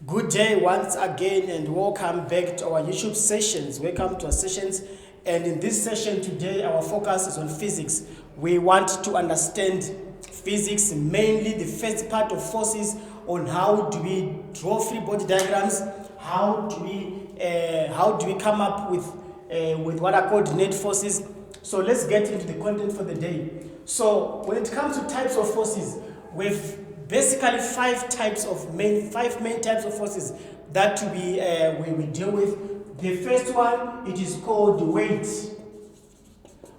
Good day once again and welcome back to our YouTube sessions. Welcome to our sessions, and in this session today our focus is on physics. We want to understand physics, mainly the first part of forces, on how do we draw free body diagrams, how do we come up with what are called net forces. So let's get into the content for the day. So when it comes to types of forces, we've basically five main types of forces that we deal with. The first one, it is called weight.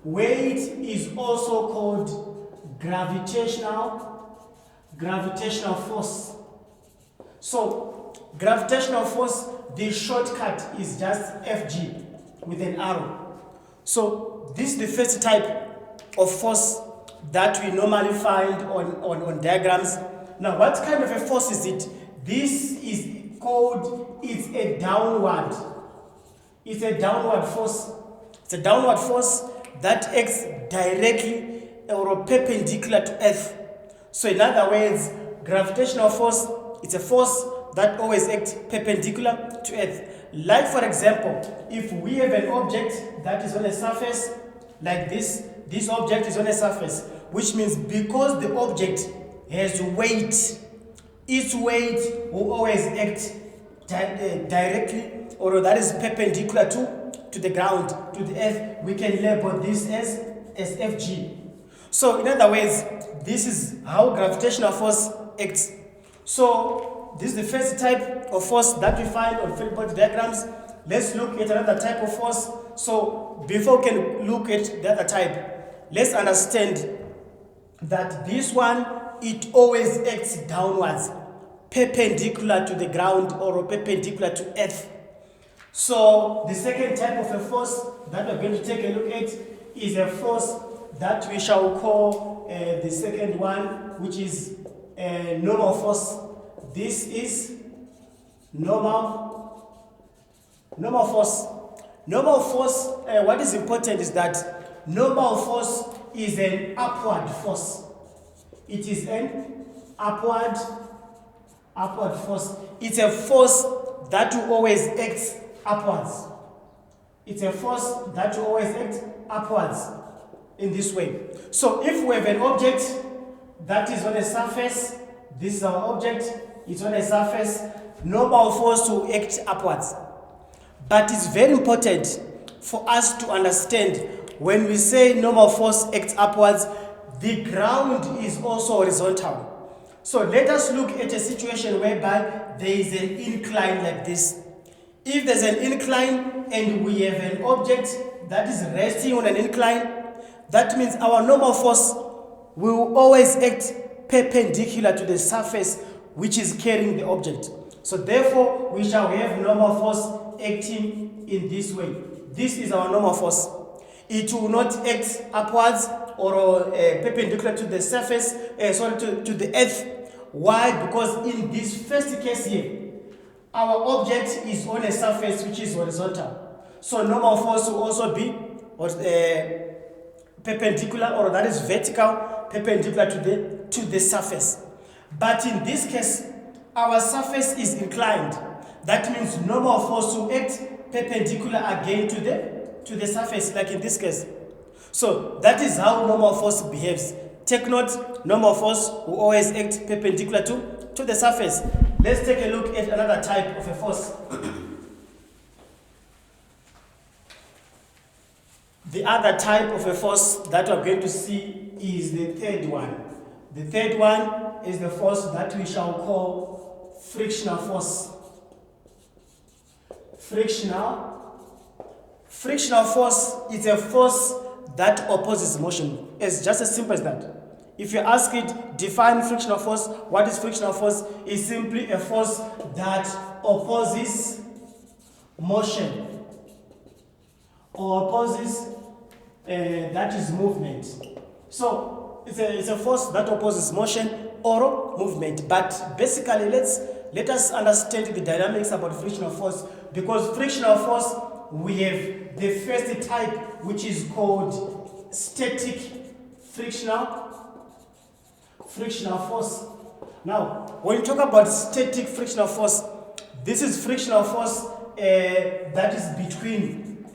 Weight is also called gravitational force. So gravitational force, the shortcut is just Fg with an arrow. So this is the first type of force that we normally find on diagrams. Now, what kind of a force is it? This is called, it's a downward force. It's a downward force that acts directly or perpendicular to Earth. So in other words, gravitational force, it's a force that always acts perpendicular to Earth. Like for example, if we have an object that is on a surface like this object is on a surface, which means because the object has weight, its weight will always act directly, or that is perpendicular to the ground, to the earth. We can label this as Fg. So in other words, this is how gravitational force acts. So this is the first type of force that we find on free body diagrams. Let's look at another type of force. So before we can look at the other type, let's understand that this one, it always acts downwards, perpendicular to the ground or perpendicular to earth. So the second type of a force that we're going to take a look at is a force that we shall call the second one, which is normal force. This is normal force. Normal force, what is important is that normal force is an upward force. It is an upward force. It's a force that will always act upwards. It's a force that will always act upwards in this way. So if we have an object that is on a surface, this is our object, it's on a surface, normal force will act upwards. But it's very important for us to understand, when we say normal force acts upwards, the ground is also horizontal. So let us look at a situation whereby there is an incline like this. If there's an incline and we have an object that is resting on an incline, that means our normal force will always act perpendicular to the surface which is carrying the object. So therefore, we shall have normal force acting in this way. This is our normal force. It will not act upwards or perpendicular to the surface, to the earth. Why? Because in this first case here, our object is on a surface which is horizontal. So normal force will also be perpendicular, or that is vertical, perpendicular to the surface. But in this case, our surface is inclined. That means normal force will act perpendicular again to the surface, like in this case. So that is how normal force behaves. Take note, normal force will always act perpendicular to the surface. Let's take a look at another type of a force. The other type of a force that we're going to see is the third one. The third one is the force that we shall call frictional force. Frictional force is a force that opposes motion. It's just as simple as that. If you ask it, define frictional force, what is frictional force? It's simply a force that opposes motion or opposes that is movement. So it's a force that opposes motion or movement. But basically, let us understand the dynamics about frictional force, because frictional force, we have the first type, which is called static frictional force. Now, when you talk about static frictional force, This is frictional force that is between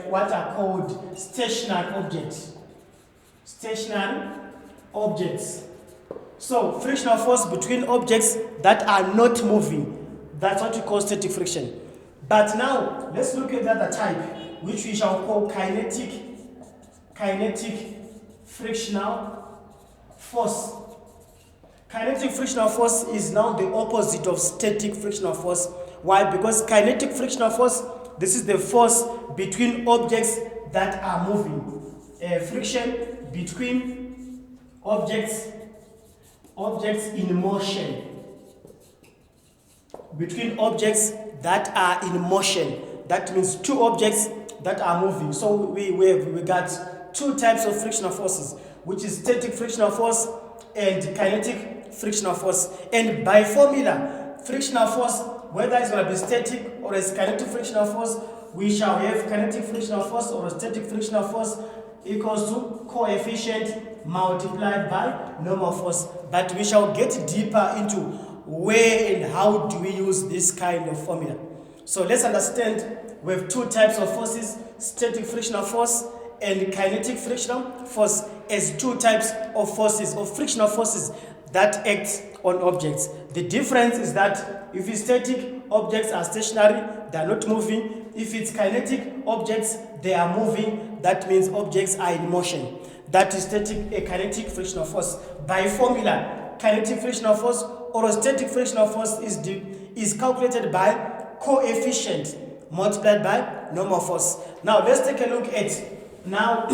what are called stationary objects. Stationary objects. So frictional force between objects that are not moving. That's what we call static friction. But now let's look at the other type, which we shall call kinetic frictional force. Kinetic frictional force is now the opposite of static frictional force. Why? Because kinetic frictional force, this is the force between objects that are moving. Friction between objects in motion. Between objects that are in motion. That means two objects that are moving. So we got two types of frictional forces, which is static frictional force and kinetic frictional force. And by formula, frictional force, whether it's going to be static or as kinetic frictional force, we shall have kinetic frictional force or static frictional force equals to coefficient multiplied by normal force. But we shall get deeper into where and how do we use this kind of formula. So let's understand we have two types of forces, static frictional force and kinetic frictional force, as two types of forces, of frictional forces that act on objects. The difference is that if it's static, objects are stationary, they are not moving. If it's kinetic, objects, they are moving. That means objects are in motion. That is kinetic frictional force. By formula, kinetic frictional force or static frictional force is calculated by coefficient multiplied by normal force. Now let's take a look at now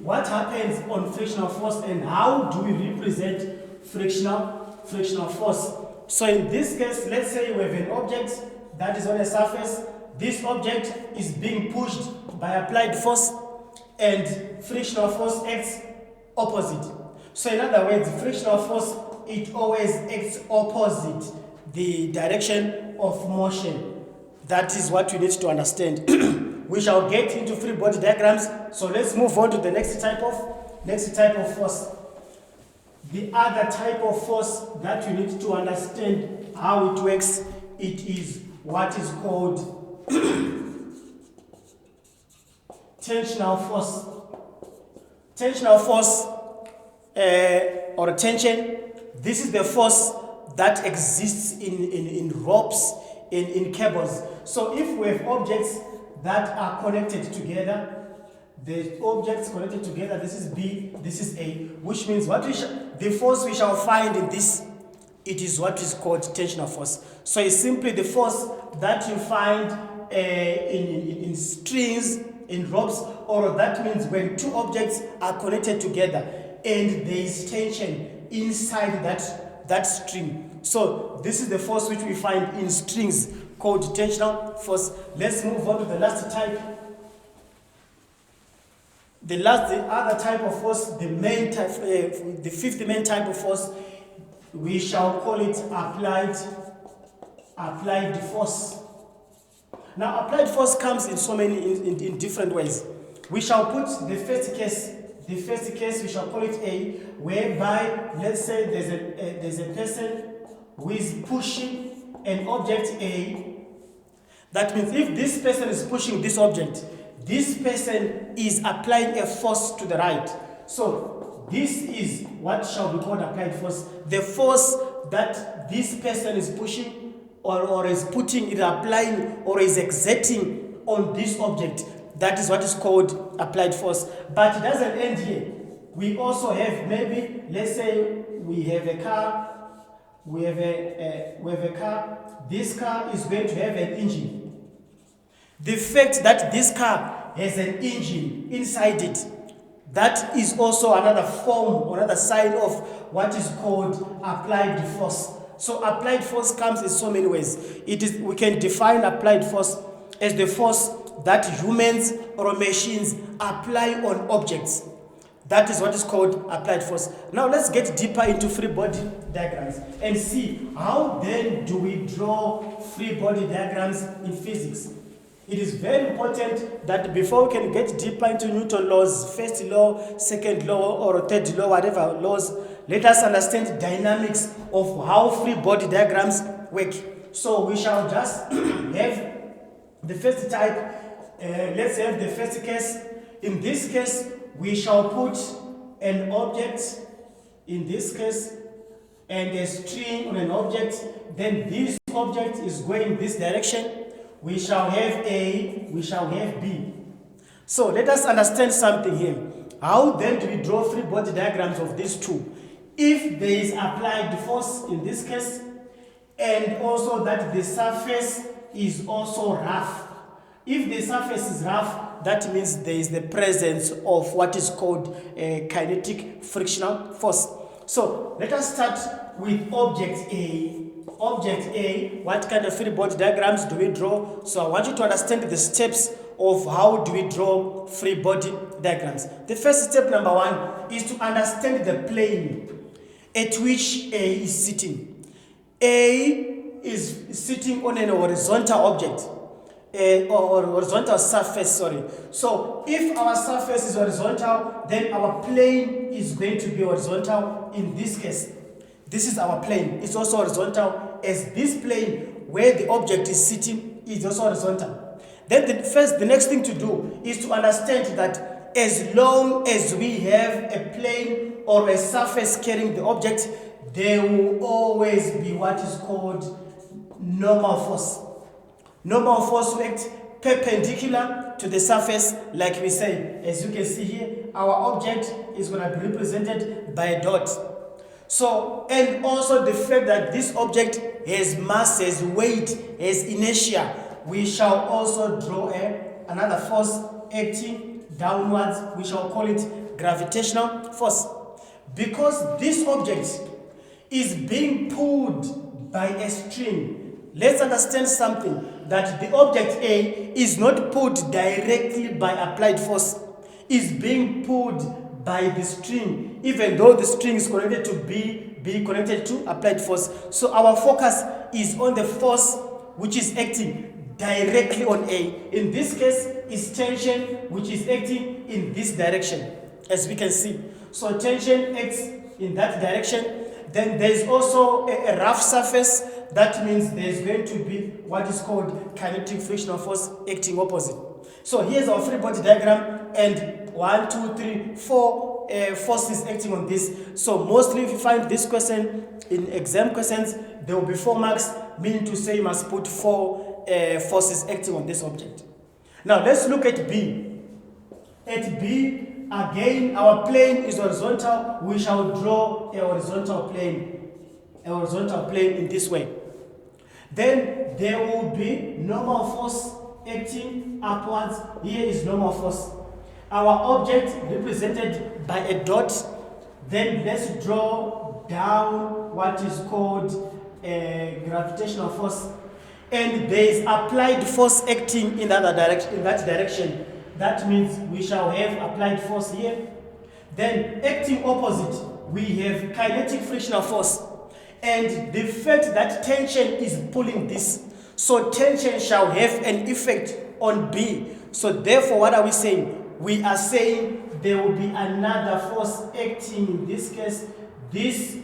what happens on frictional force and how do we represent frictional force. So in this case, let's say we have an object that is on a surface. This object is being pushed by applied force and frictional force acts opposite. So in other words, frictional force, it always acts opposite the direction of motion. That is what we need to understand. We shall get into free body diagrams. So let's move on to the next type of force. The other type of force that you need to understand how it works, it is what is called tensional force. Tensional force or tension, this is the force that exists in ropes, in cables. So if we have objects that are connected together, the objects connected together, this is B, this is A, which means the force we shall find in this, it is what is called tensional force. So it's simply the force that you find in strings, in ropes, or that means when two objects are connected together and there is tension inside that string. So this is the force which we find in strings called tensional force. Let's move on to the last type. The other type of force, the fifth main type of force, we shall call it applied force. Now, applied force comes in so many in different ways. We shall put the first case we shall call it A, whereby let's say there's a person who is pushing an object A. That means if this person is pushing this object, this person is applying a force to the right. So this is what shall be called applied force. The force that this person is pushing or is putting, is applying or is exerting on this object, that is what is called applied force. But it doesn't end here. We also have, maybe, let's say we have a car, we have a car. This car is going to have an engine. The fact that this car has an engine inside it, that is also another form, another sign of what is called applied force. So applied force comes in so many ways. We can define applied force as the force that humans or machines apply on objects. That is what is called applied force. Now let's get deeper into free body diagrams and see how then do we draw free body diagrams in physics. It is very important that before we can get deeper into Newton's laws, first law, second law, or third law, whatever laws, let us understand dynamics of how free body diagrams work. So we shall just have the first type. Let's have the first case. In this case, we shall put an object in this case and a string on an object. Then this object is going this direction. We shall have A, we shall have B. So let us understand something here. How then do we draw free body diagrams of these two? If there is applied force in this case, and also that the surface is also rough. If the surface is rough, that means there is the presence of what is called a kinetic frictional force. So let us start with object A. Object A, what kind of free body diagrams do we draw? So I want you to understand the steps of how do we draw free body diagrams. The first step, number one, is to understand the plane at which A is sitting. A is sitting on an horizontal object, or horizontal surface, sorry. So if our surface is horizontal, then our plane is going to be horizontal in this case. This is our plane. It's also horizontal, as this plane where the object is sitting is also horizontal. Then the next thing to do is to understand that as long as we have a plane or a surface carrying the object, there will always be what is called normal force. Normal force will act perpendicular to the surface, like we say. As you can see here, our object is going to be represented by a dot. So, and also the fact that this object has mass, has weight, has inertia, we shall also draw another force acting downwards. We shall call it gravitational force. Because this object is being pulled by a string. Let's understand something, that the object A is not pulled directly by applied force. Is being pulled by the string, even though the string is connected to B, B connected to applied force. So our focus is on the force which is acting directly on A. In this case, is tension which is acting in this direction, as we can see. So tension acts in that direction. Then there is also a rough surface. That means there is going to be what is called kinetic frictional force acting opposite. So here's our free body diagram, and 1, 2, 3, 4 forces acting on this. So mostly if you find this question in exam questions, there will be 4 marks, meaning to say you must put 4 forces acting on this object. Now let's look at B. At B, again, our plane is horizontal. We shall draw a horizontal plane in this way. Then there will be normal force acting upwards. Here is normal force. Our object represented by a dot. Then let's draw down what is called a gravitational force. And there is applied force acting in that direction. That means we shall have applied force here. Then acting opposite, we have kinetic frictional force. And the fact that tension is pulling this, so tension shall have an effect on B. So therefore, what are we saying? We are saying there will be another force acting in this case. This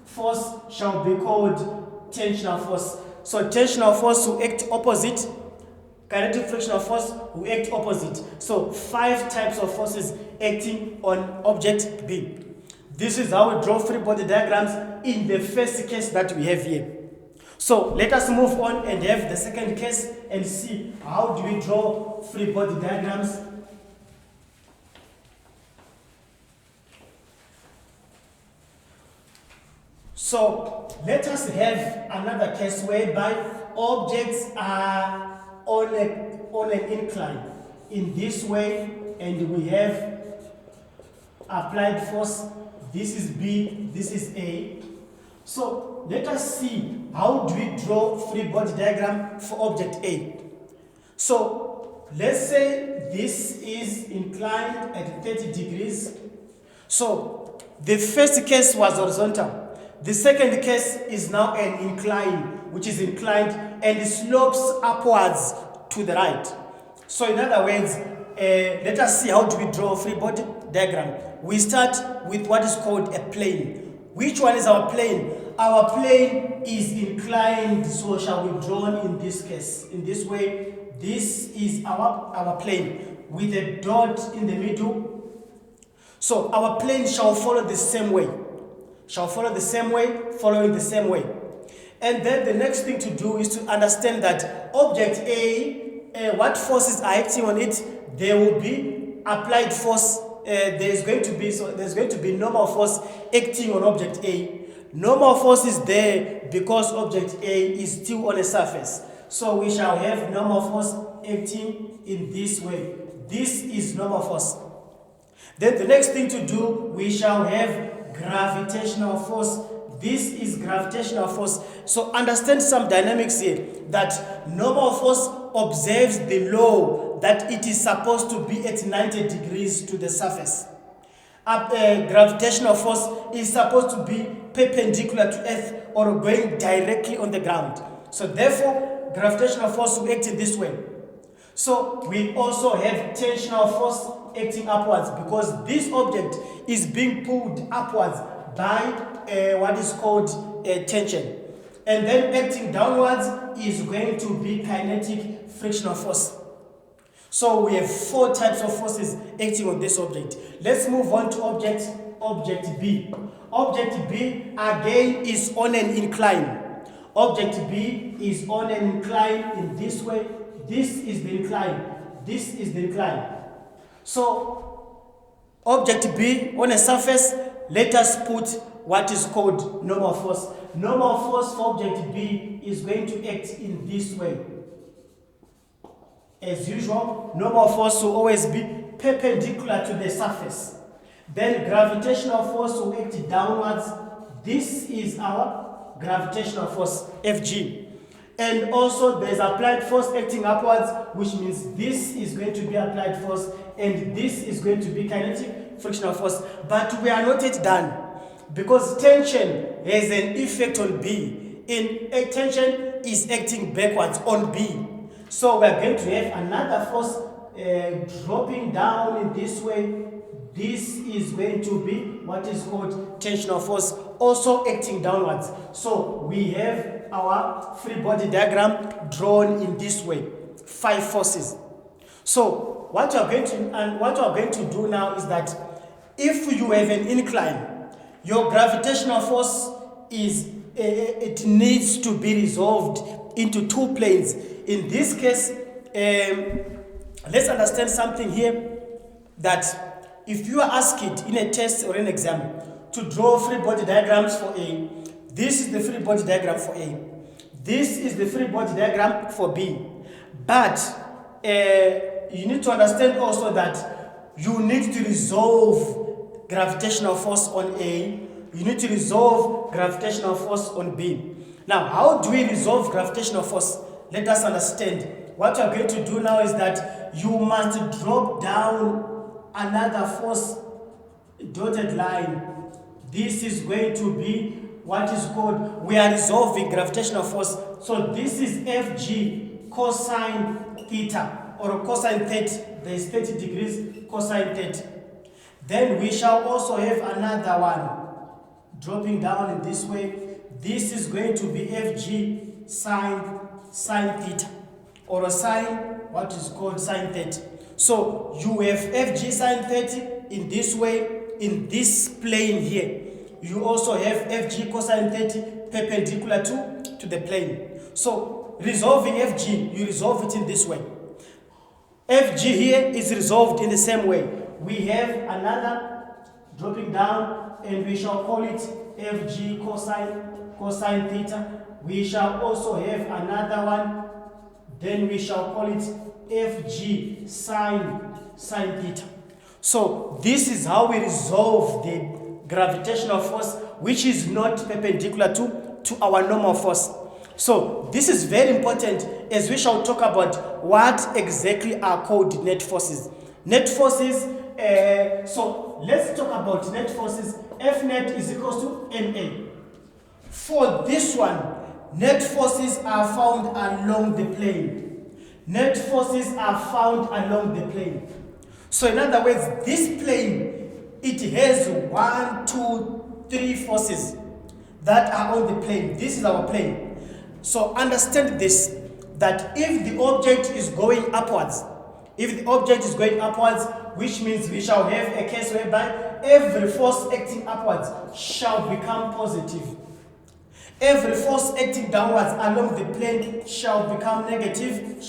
force shall be called tensional force. So tensional force will act opposite. Kinetic frictional force will act opposite. So 5 types of forces acting on object B. This is how we draw free body diagrams in the first case that we have here. So let us move on and have the second case and see how do we draw free body diagrams. So let us have another case whereby objects are on an incline in this way, and we have applied force. This is B, this is A. So let us see how do we draw free body diagram for object A. So let's say this is inclined at 30 degrees. So the first case was horizontal. The second case is now an incline, which is inclined and slopes upwards to the right. So in other words, let us see how do we draw a free body diagram. We start with what is called a plane. Which one is our plane? our plane is inclined, so shall we draw in this case. In this way, this is our plane with a dot in the middle. So our plane shall follow the same way. Following the same way. And then the next thing to do is to understand that object A, what forces are acting on it, there will be applied force. There's going to be normal force acting on object A. Normal force is there because object A is still on a surface. So we shall have normal force acting in this way. This is normal force. Then the next thing to do, we shall have gravitational force. This is gravitational force. So understand some dynamics here, that normal force observes the law that it is supposed to be at 90 degrees to the surface. Gravitational force is supposed to be perpendicular to Earth or going directly on the ground. So therefore, gravitational force will act in this way. So we also have tensional force acting upwards, because this object is being pulled upwards by what is called tension. And then acting downwards is going to be kinetic frictional force. So we have 4 types of forces acting on this object. Let's move on to object B. Object B again is on an incline. Object B is on an incline in this way. This is the incline. This is the incline. So object B on a surface, let us put what is called normal force. Normal force for object B is going to act in this way. As usual, normal force will always be perpendicular to the surface. Then gravitational force will act downwards. This is our gravitational force, Fg. And also there's applied force acting upwards, which means this is going to be applied force and this is going to be kinetic frictional force. But we are not yet done, because tension has an effect on B. Tension is acting backwards on B. So we are going to have another force dropping down in this way. This is going to be what is called tensional force, also acting downwards. So we have our free body diagram drawn in this way. 5 forces. So what we are going to do now is that if you have an incline, your gravitational force it needs to be resolved into 2 planes. In this case, let's understand something here, that if you are asked in a test or an exam to draw free body diagrams for A, this is the free body diagram for A. This is the free body diagram for B. But you need to understand also that you need to resolve gravitational force on A. You need to resolve gravitational force on B. Now, how do we resolve gravitational force? Let us understand. What you are going to do now is that you must drop down another force, dotted line. This is going to be what is called, we are resolving gravitational force. So this is Fg cosine theta, or cosine 30. There is 30 degrees cosine 30. Then we shall also have another one dropping down in this way. This is going to be Fg sine theta, or a sine, what is called sine 30. So you have Fg sine 30 in this way, in this plane here. You also have Fg cosine 30 perpendicular to the plane. So resolving Fg, you resolve it in this way. Fg here is resolved in the same way. We have another dropping down, and we shall call it Fg cosine theta. We shall also have another one, then we shall call it Fg sine theta. So this is how we resolve the gravitational force, which is not perpendicular to our normal force. So this is very important, as we shall talk about what exactly are called net forces. Net forces, so let's talk about net forces. F net is equals to Ma. For this one, net forces are found along the plane. Net forces are found along the plane. So in other words, this plane, it has 1, 2, 3 forces. that are on the plane. This is our plane. So understand this, that if the object is going upwards, which means we shall have a case whereby every force acting upwards shall become positive. Every force acting downwards along the plane shall become negative.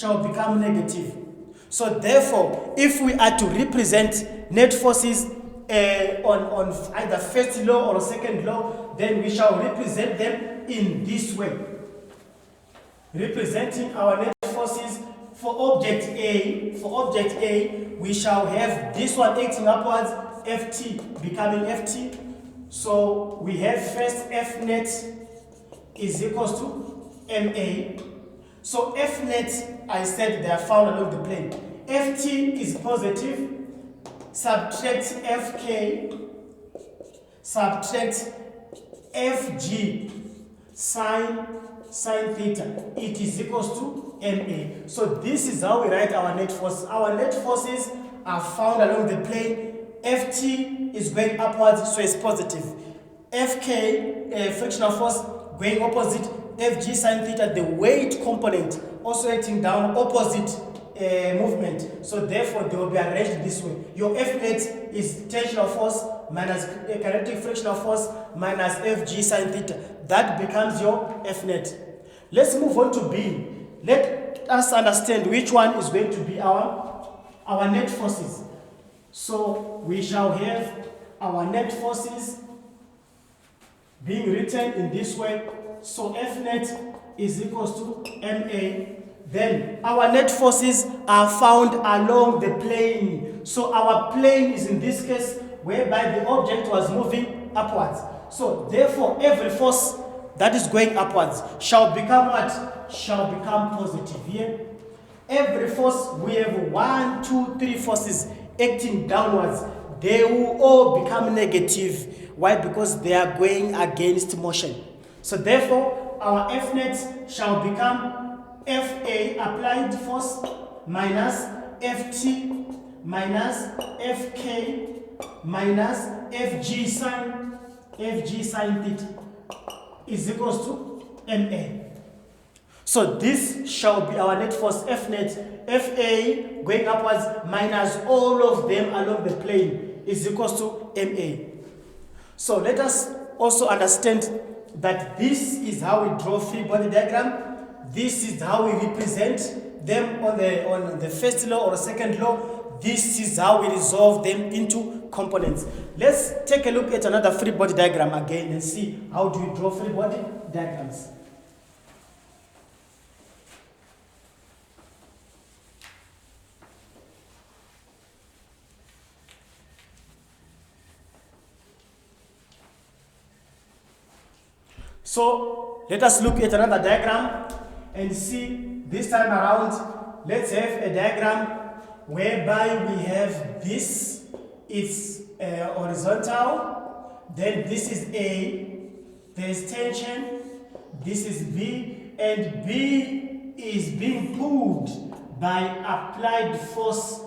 So therefore, if we are to represent net forces on either first law or second law, then we shall represent them in this way. Representing our net forces for object A, we shall have this one acting upwards, Ft becoming Ft. So we have first F net is equals to MA. So F net, I said they are found along the plane. Ft is positive, subtract Fk, subtract Fg, sine theta, it is equals to MA. So this is how we write our net force. Our net forces are found along the plane. Ft is going upwards, so it's positive. Fk, frictional force, going opposite. Fg sine theta, the weight component, also acting down, opposite movement. So therefore they will be arranged this way. Your F net is tensional force minus kinetic frictional force minus Fg sine theta. That becomes your F net. Let's move on to B. Let us understand which one is going to be our net forces. So we shall have our net forces being written in this way. So F net is equals to MA. Then our net forces are found along the plane. So our plane is in this case whereby the object was moving upwards. So therefore every force that is going upwards shall become what? Shall become positive here. Every force, we have 1, 2, 3 forces acting downwards. They will all become negative. Why? Because they are going against motion. So therefore our F net shall become Fa applied force minus Ft minus Fk minus Fg sine theta is equals to Ma. So this shall be our net force F net, Fa going upwards minus all of them along the plane is equals to Ma. So let us also understand that this is how we draw free body diagram. This is how we represent them on the first law or second law. This is how we resolve them into components. Let's take a look at another free body diagram again and see how do we draw free body diagrams. So let us look at another diagram and see this time around. Let's have a diagram whereby we have this is horizontal, then this is A, there's tension, this is B, and B is being pulled by applied force.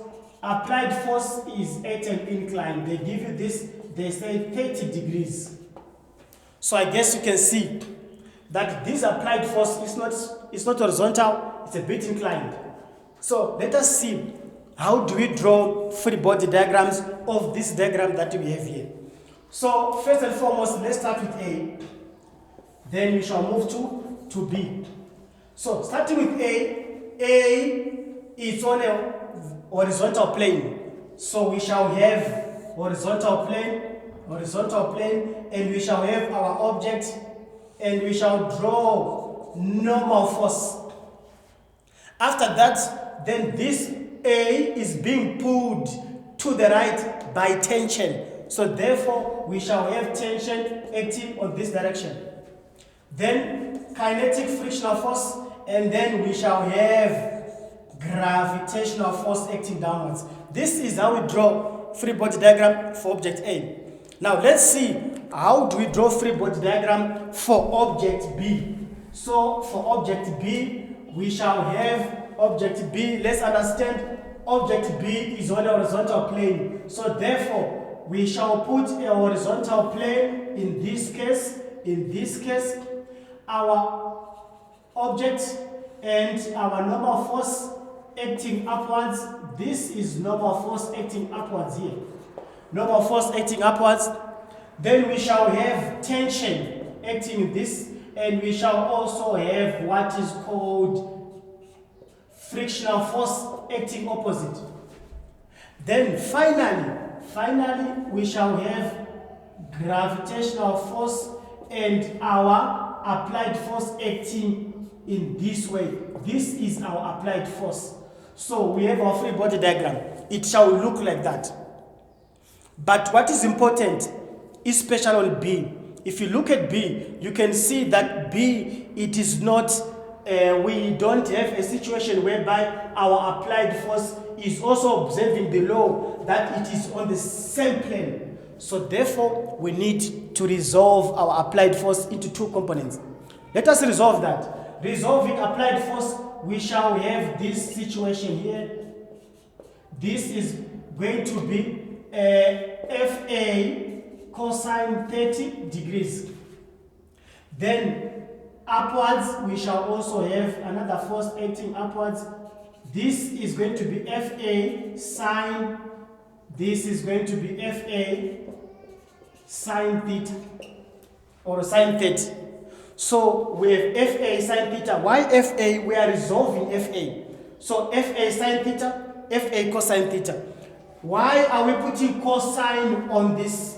Applied force is at an incline. They give you this, they say 30 degrees. So I guess you can see that this applied force is not horizontal, it's a bit inclined. So let us see how do we draw free body diagrams of this diagram that we have here. So first and foremost, let's start with A. Then we shall move to B. So starting with A is on a horizontal plane. So we shall have horizontal plane, and we shall have our object, and we shall draw normal force. After that, then this A is being pulled to the right by tension. So therefore, we shall have tension acting on this direction. Then kinetic frictional force, and then we shall have gravitational force acting downwards. This is how we draw free body diagram for object A. Now let's see how do we draw free body diagram for object B. So for object B, we shall have object B. Let's understand object B is on a horizontal plane. So therefore, we shall put a horizontal plane in this case, our object and our normal force acting upwards. This is normal force acting upwards here. Normal force acting upwards. Then we shall have tension acting in this, and we shall also have what is called frictional force acting opposite. Then finally we shall have gravitational force and our applied force acting in this way. This is our applied force. So we have our free body diagram. It shall look like that. But what is important, especially on B, if you look at B, you can see that B, it is not, we don't have a situation whereby our applied force is also observing the law that it is on the same plane. So therefore, we need to resolve our applied force into two components. Let us resolve that. Resolving applied force, we shall have this situation here. This is going to be FA cosine 30 degrees. Then upwards, we shall also have another force acting upwards. This is going to be FA sine, this is going to be FA sine theta or sine 30. So we have FA sine theta. Why FA? We are resolving FA. So FA sine theta, FA cosine theta. Why are we putting cosine on this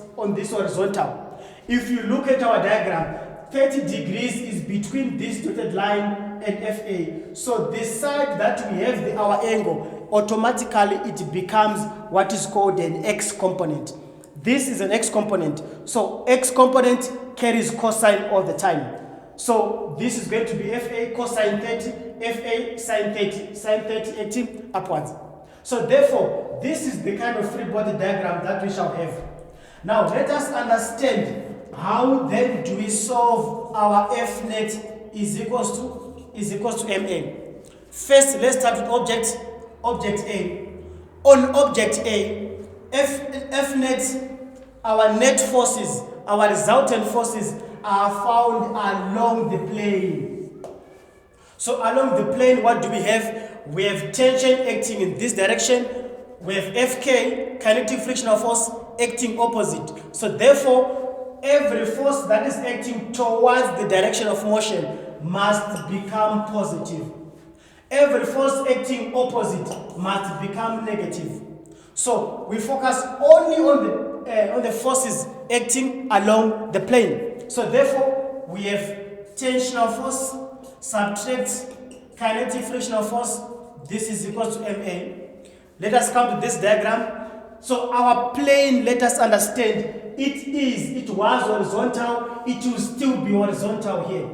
horizontal? If you look at our diagram, 30 degrees is between this dotted line and FA. So the side that we have our angle, automatically it becomes what is called an X component. This is an X component. So X component carries cosine all the time. So this is going to be FA cosine 30, FA sine 30, sine 30 acting upwards. So therefore, this is the kind of free body diagram that we shall have. Now let us understand how then do we solve our F net is equals to MA. First, let's start with object A. On object A, F net, our net forces, our resultant forces are found along the plane. So along the plane, what do we have? We have tension acting in this direction. We have FK, kinetic frictional force, acting opposite. So therefore, every force that is acting towards the direction of motion must become positive. Every force acting opposite must become negative. So we focus only on the forces acting along the plane. So therefore, we have tensional force, subtract kinetic frictional force. This is equal to MA. Let us come to this diagram. So our plane, let us understand, it was horizontal, it will still be horizontal here.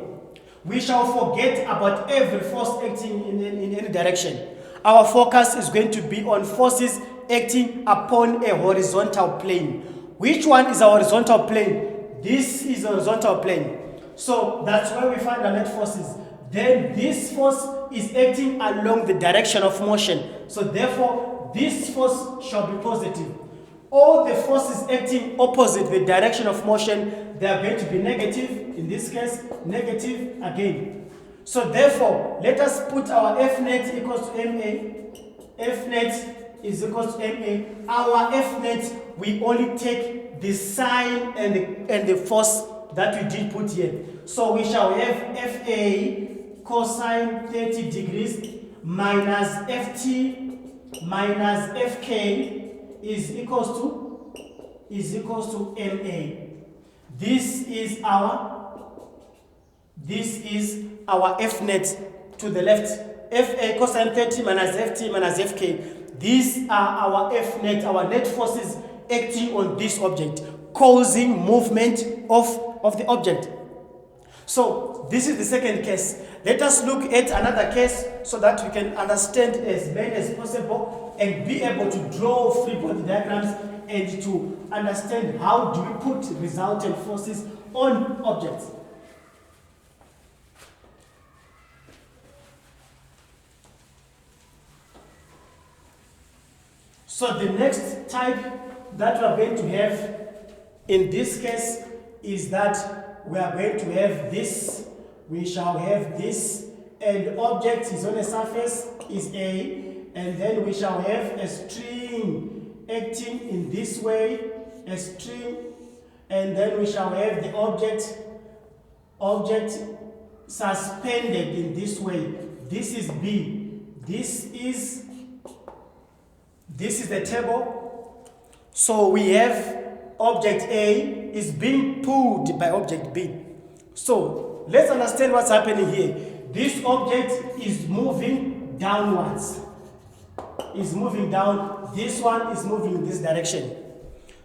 We shall forget about every force acting in any direction. Our focus is going to be on forces acting upon a horizontal plane. Which one is our horizontal plane? This is a horizontal plane. So that's where we find our net forces. Then this force is acting along the direction of motion. So therefore, this force shall be positive. All the forces acting opposite the direction of motion, they are going to be negative. In this case, negative again. So therefore, let us put our F net equals to MA. F net is equal to MA. Our F net, we only take the sign and the force that we did put here. So we shall have FA cosine 30 degrees minus FT minus FK is equals to MA. This is our F net to the left. FA cosine 30 minus FT minus FK. These are our F net, our net forces acting on this object, causing movement of the object. So this is the second case. Let us look at another case so that we can understand as many as possible and be able to draw free body diagrams and to understand how do we put resultant forces on objects. So the next type that we are going to have in this case is that we are going to have this, we shall have this, and object is on a surface is A, and then we shall have a string acting in this way, a string, and then we shall have the object suspended in this way. This is B. This is the table. So we have object A is being pulled by object B. So let's understand what's happening here. This object is moving downwards. Is moving down. This one is moving in this direction.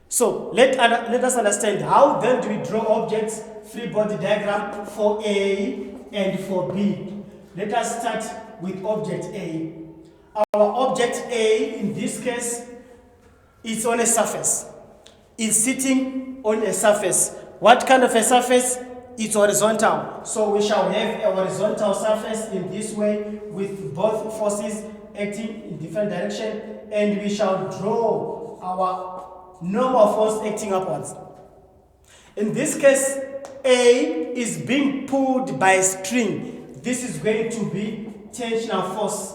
So let us understand how then do we draw objects, free body diagram for A and for B. Let us start with object A. Our object A in this case is on a surface. Is sitting on a surface. What kind of a surface? It's horizontal. So we shall have a horizontal surface in this way with both forces acting in different direction, and we shall draw our normal force acting upwards. In this case, A is being pulled by a string. This is going to be tensional force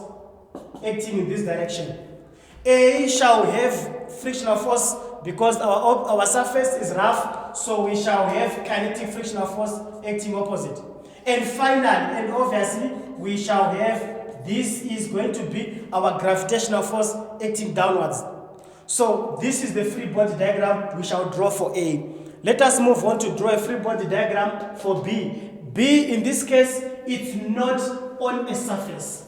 acting in this direction. A shall have frictional force because our surface is rough, so we shall have kinetic frictional force acting opposite. And finally, and obviously, we shall have, this is going to be our gravitational force acting downwards. So this is the free body diagram we shall draw for A. Let us move on to draw a free body diagram for B. B, in this case, it's not on a surface.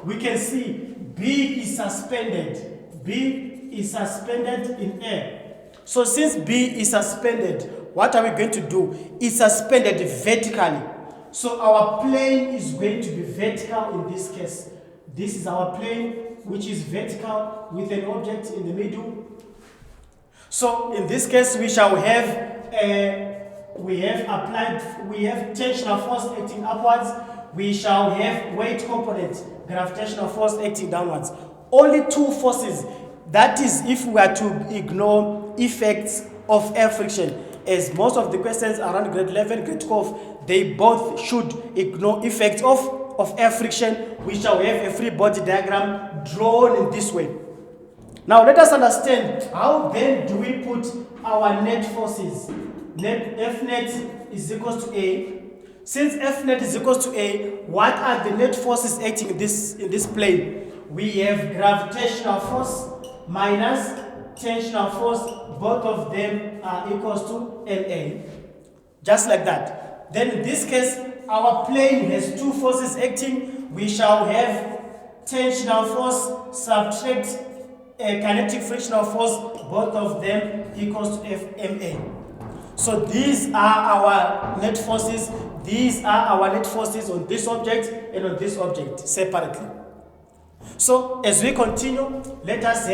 We can see B is suspended. B is suspended in air. So since B is suspended, what are we going to do? It's suspended vertically. So our plane is going to be vertical in this case. This is our plane, which is vertical with an object in the middle. So in this case, we shall have tensional force acting upwards. We shall have weight component, gravitational force acting downwards. Only two forces. That is, if we are to ignore effects of air friction, as most of the questions around grade 11, grade 12, they both should ignore effects of air friction. We shall have a free body diagram drawn in this way. Now let us understand how then do we put our net forces. F net is equal to A. Since F net is equal to A, what are the net forces acting in this plane? We have gravitational force minus tensional force. Both of them are equals to Ma. Just like that. Then in this case, our plane has two forces acting. We shall have tensional force subtract kinetic frictional force. Both of them equals to Fma. So these are our net forces. These are our net forces on this object and on this object separately. So as we continue, let us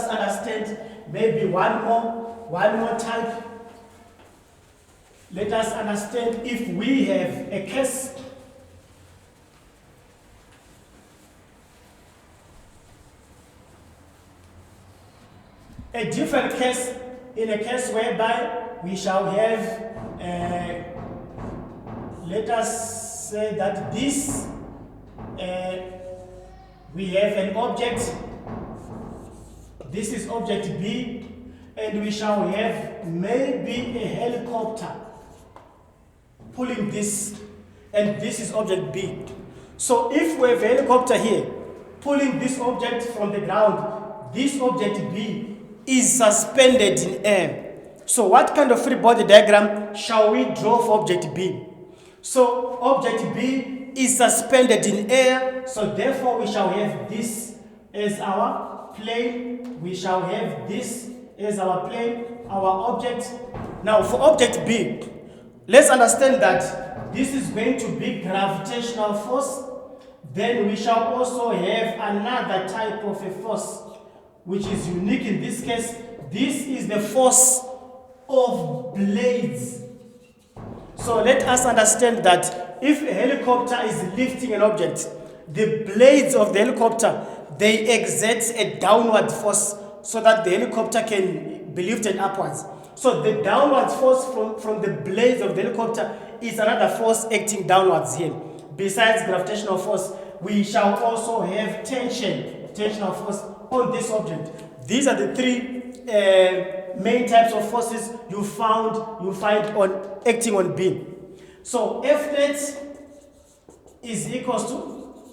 understand maybe one more type. Let us understand if we have a case a different case, in a case whereby we shall have let us say that this we have an object. This is object B, and we shall have maybe a helicopter pulling this, and this is object B. So if we have a helicopter here pulling this object from the ground, this object B is suspended in air. So what kind of free body diagram shall we draw for object B? So object B is suspended in air, so therefore we shall have this as our plane. We shall have this as our plane, our object. Now for object B, let's understand that this is going to be gravitational force. Then we shall also have another type of a force which is unique in this case. This is the force of blades. So let us understand that if a helicopter is lifting an object, the blades of the helicopter, they exert a downward force so that the helicopter can be lifted upwards. So the downwards force from the blades of the helicopter is another force acting downwards here. Besides gravitational force, we shall also have tensional force on this object. These are the three main types of forces you find on acting on beam. So F net is equals to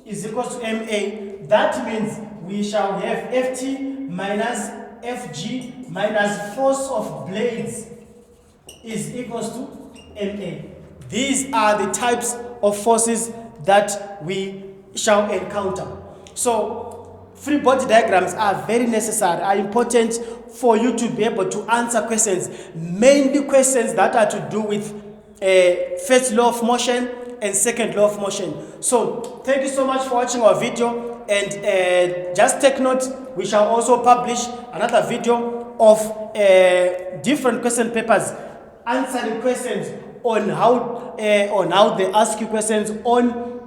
ma. That means we shall have Ft minus Fg minus force of blades is equals to ma. These are the types of forces that we shall encounter. So free body diagrams are very necessary, are important for you to be able to answer questions, mainly questions that are to do with first law of motion and second law of motion. So thank you so much for watching our video, and just take note, we shall also publish another video of different question papers answering questions on how they ask you questions on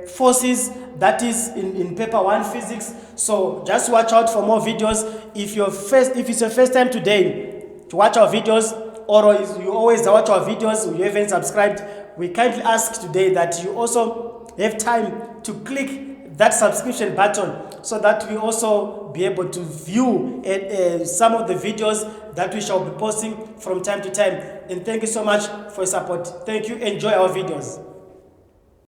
forces, that is in paper 1 physics. So just watch out for more videos. If it's your first time today to watch our videos, or you always watch our videos, you haven't subscribed, we kindly ask today that you also have time to click that subscription button, so that we also be able to view some of the videos that we shall be posting from time to time. And thank you so much for your support. Thank you. Enjoy our videos.